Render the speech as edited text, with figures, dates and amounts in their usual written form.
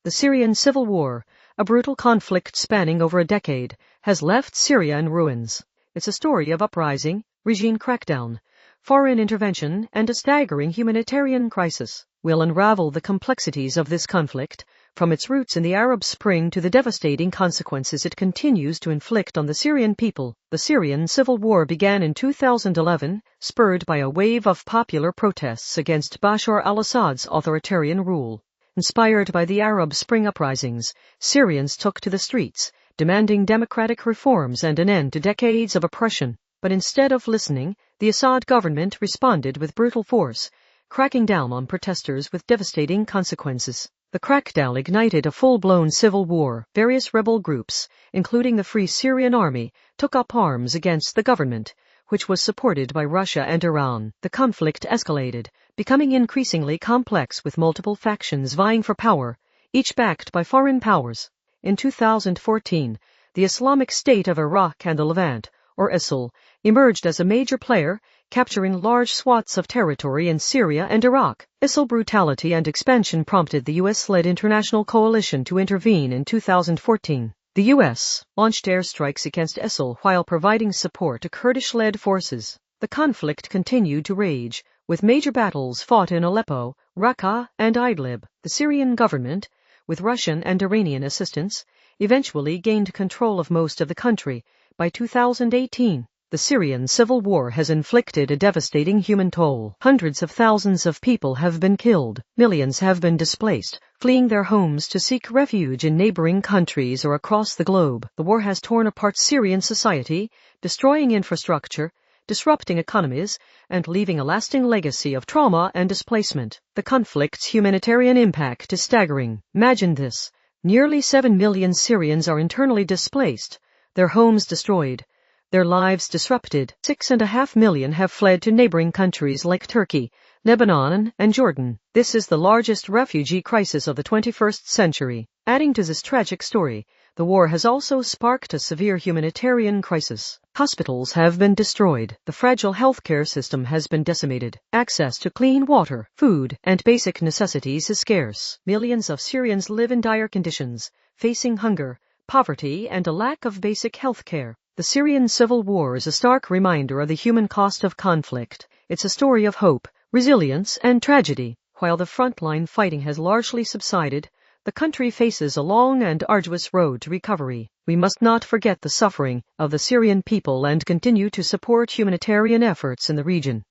The Syrian civil war, a brutal conflict spanning over a decade, has left Syria in ruins. It's a story of uprising, regime crackdown, foreign intervention, and a staggering humanitarian crisis. We'll unravel the complexities of this conflict, from its roots in the Arab Spring to the devastating consequences it continues to inflict on the Syrian people. The Syrian civil war began in 2011, spurred by a wave of popular protests against Bashar al-Assad's authoritarian rule. Inspired by the Arab Spring uprisings, Syrians took to the streets, demanding democratic reforms and an end to decades of oppression. But instead of listening, the Assad government responded with brutal force, cracking down on protesters with devastating consequences. The crackdown ignited a full-blown civil war. Various rebel groups, including the Free Syrian Army, took up arms against the government, which was supported by Russia and Iran. The conflict escalated, becoming increasingly complex with multiple factions vying for power, each backed by foreign powers. In 2014, the Islamic State of Iraq and the Levant, or ISIL, emerged as a major player, capturing large swaths of territory in Syria and Iraq. ISIL brutality and expansion prompted the U.S.-led international coalition to intervene in 2014. The U.S. launched airstrikes against ISIL while providing support to Kurdish-led forces. The conflict continued to rage, with major battles fought in Aleppo, Raqqa, and Idlib. The Syrian government, with Russian and Iranian assistance, eventually gained control of most of the country. By 2018, the Syrian civil war has inflicted a devastating human toll. Hundreds of thousands of people have been killed. Millions have been displaced, fleeing their homes to seek refuge in neighboring countries or across the globe. The war has torn apart Syrian society, destroying infrastructure, disrupting economies, and leaving a lasting legacy of trauma and displacement. The conflict's humanitarian impact is staggering. Imagine this. Nearly 7 million Syrians are internally displaced, their homes destroyed, their lives disrupted. 6.5 million have fled to neighboring countries like Turkey, Lebanon, and Jordan. This is the largest refugee crisis of the 21st century. Adding to this tragic story, the war has also sparked a severe humanitarian crisis. Hospitals have been destroyed. The fragile healthcare system has been decimated. Access to clean water, food, and basic necessities is scarce. Millions of Syrians live in dire conditions, facing hunger, poverty, and a lack of basic health care. The Syrian civil war is a stark reminder of the human cost of conflict. It's a story of hope, resilience, and tragedy. While the frontline fighting has largely subsided, the country faces a long and arduous road to recovery. We must not forget the suffering of the Syrian people and continue to support humanitarian efforts in the region.